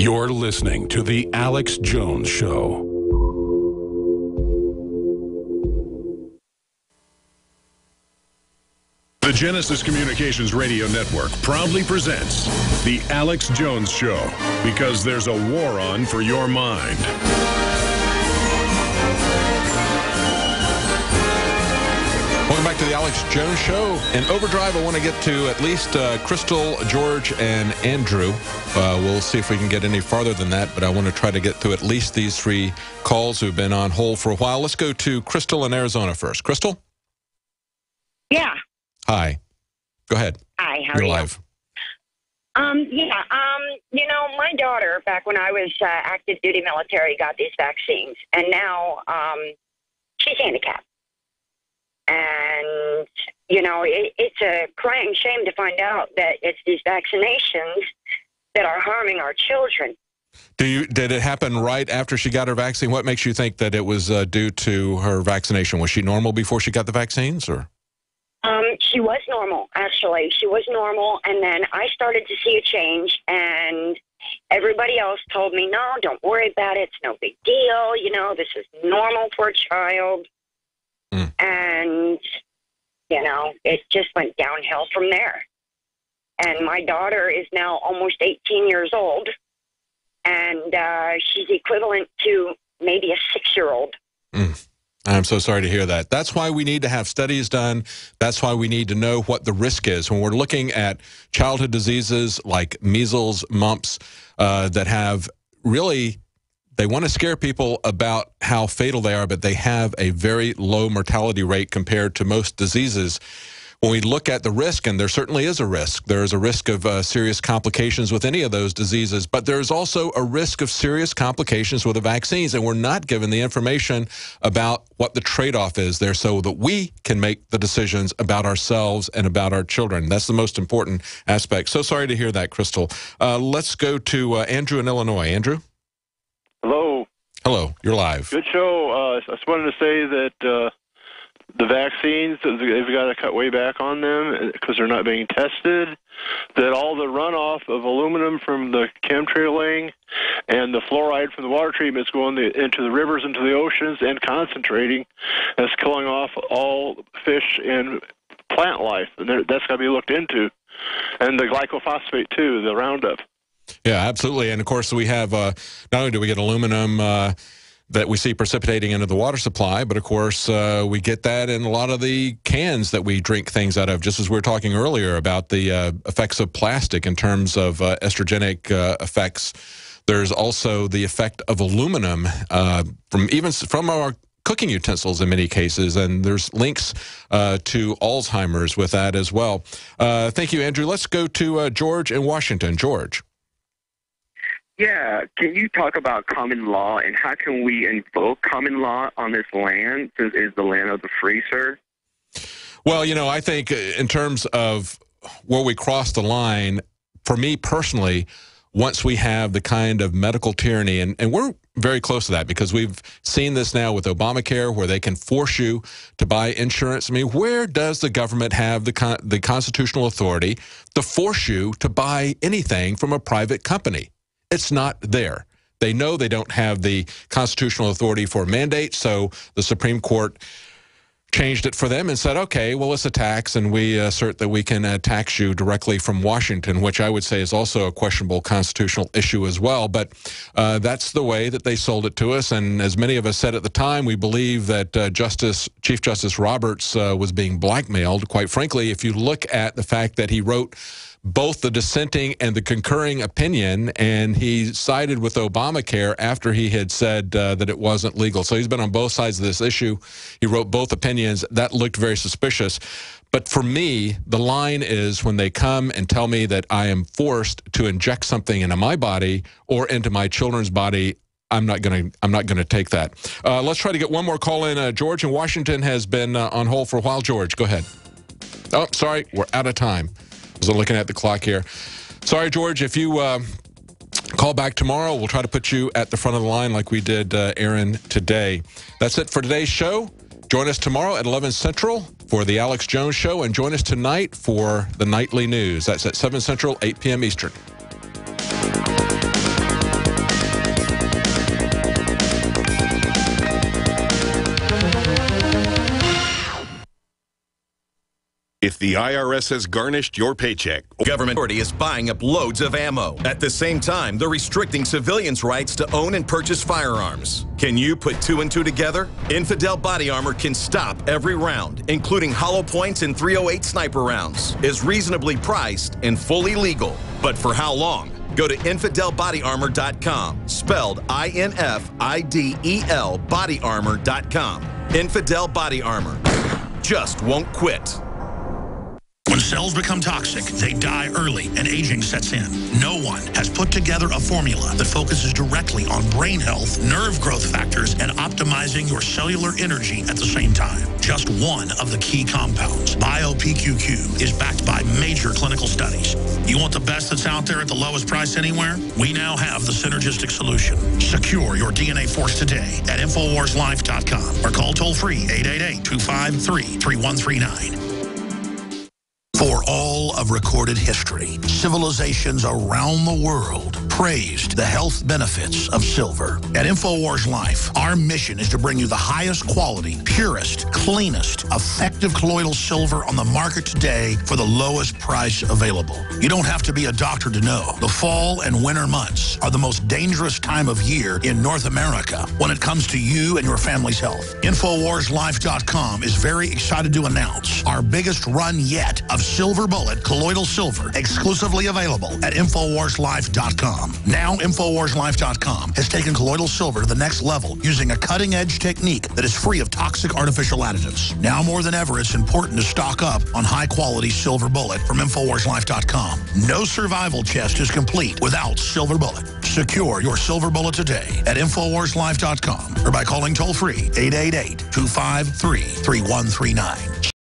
You're listening to The Alex Jones Show. The Genesis Communications Radio Network proudly presents The Alex Jones Show, because there's a war on for your mind. Welcome back to the Alex Jones Show. In Overdrive, I want to get to at least Crystal, George, and Andrew. We'll see if we can get any farther than that, but I want to try to get through at least these three calls who've been on hold for a while. Let's go to Crystal in Arizona first. Crystal? Yeah. Hi. Go ahead. Hi, how You're are you? live. My daughter, back when I was active duty military, got these vaccines, and now she's handicapped. And, it's a crying shame to find out that it's these vaccinations that are harming our children. Did it happen right after she got her vaccine? What makes you think that it was due to her vaccination? Was she normal before she got the vaccines, or? She was normal, actually. She was normal, and then I started to see a change, and everybody else told me, no, don't worry about it. It's no big deal. This is normal for a child. And, it just went downhill from there. And my daughter is now almost 18 years old, and she's equivalent to maybe a 6-year-old. I'm so sorry to hear that. That's why we need to have studies done. That's why we need to know what the risk is. When we're looking at childhood diseases like measles, mumps, that have really, they want to scare people about how fatal they are, but they have a very low mortality rate compared to most diseases. When we look at the risk, and there certainly is a risk, there is a risk of serious complications with any of those diseases, but there's also a risk of serious complications with the vaccines, and we're not given the information about what the trade-off is there so that we can make the decisions about ourselves and about our children. That's the most important aspect. So sorry to hear that, Crystal. Let's go to Andrew in Illinois. Andrew? Hello. Hello. You're live. Good show. I just wanted to say that the vaccines, they've got to cut way back on them because they're not being tested, that all the runoff of aluminum from the chemtrailing and the fluoride from the water treatment is going into the rivers, into the oceans, and concentrating. That's killing off all fish and plant life, and that's got to be looked into. And the glyphosate, too, the Roundup. Yeah, absolutely. And, of course, we have not only do we get aluminum that we see precipitating into the water supply, but of course we get that in a lot of the cans that we drink things out of, just as we were talking earlier about the effects of plastic in terms of estrogenic effects. There's also the effect of aluminum from our cooking utensils in many cases, and there's links to Alzheimer's with that as well. Thank you, Andrew. Let's go to George in Washington. George. Yeah, can you talk about common law and how can we invoke common law on this land? This is the land of the free, sir. Well, I think in terms of where we cross the line, for me personally, once we have the kind of medical tyranny, and we're very close to that because we've seen this now with Obamacare where they can force you to buy insurance. I mean, where does the government have the constitutional authority to force you to buy anything from a private company? It's not there. They know they don't have the constitutional authority for a mandate, so the Supreme Court changed it for them and said, okay, well, it's a tax, and we assert that we can tax you directly from Washington, which I would say is also a questionable constitutional issue as well. But that's the way that they sold it to us, and as many of us said at the time, we believe that Chief Justice Roberts was being blackmailed. Quite frankly, if you look at the fact that he wrote both the dissenting and the concurring opinion, and he sided with Obamacare after he had said that it wasn't legal. So he's been on both sides of this issue. He wrote both opinions. That looked very suspicious. But for me, the line is when they come and tell me that I am forced to inject something into my body or into my children's body, I'm not going to take that. Let's try to get one more call in. George in Washington has been on hold for a while. George, go ahead. Oh, sorry, we're out of time. So looking at the clock here. Sorry, George, if you call back tomorrow, we'll try to put you at the front of the line like we did Aaron today. That's it for today's show. Join us tomorrow at 11 Central for the Alex Jones Show, and join us tonight for the Nightly News. That's at 7 Central, 8 p.m. Eastern. if the IRS has garnished your paycheck. Government authority is buying up loads of ammo. At the same time, they're restricting civilians' rights to own and purchase firearms. Can you put two and two together? Infidel Body Armor can stop every round, including hollow points and .308 sniper rounds, is reasonably priced and fully legal. But for how long? Go to InfidelBodyArmor.com, spelled INFIDEL bodyarmor.com. Infidel Body Armor. Just won't quit. When cells become toxic, they die early and aging sets in. No one has put together a formula that focuses directly on brain health, nerve growth factors, and optimizing your cellular energy at the same time. Just one of the key compounds, BioPQQ, is backed by major clinical studies. You want the best that's out there at the lowest price anywhere? We now have the synergistic solution. Secure your DNA Force today at InfoWarsLife.com or call toll-free 888-253-3139. For all of recorded history, civilizations around the world praised the health benefits of silver. At InfoWars Life, our mission is to bring you the highest quality, purest, cleanest, effective colloidal silver on the market today for the lowest price available. You don't have to be a doctor to know. The fall and winter months are the most dangerous time of year in North America when it comes to you and your family's health. InfoWarsLife.com is very excited to announce our biggest run yet of Silver Bullet colloidal silver, exclusively available at InfoWarsLife.com. Now, InfoWarsLife.com has taken colloidal silver to the next level using a cutting-edge technique that is free of toxic artificial additives. Now more than ever, it's important to stock up on high-quality Silver Bullet from InfoWarsLife.com. No survival chest is complete without Silver Bullet. Secure your Silver Bullet today at InfoWarsLife.com or by calling toll-free 888-253-3139.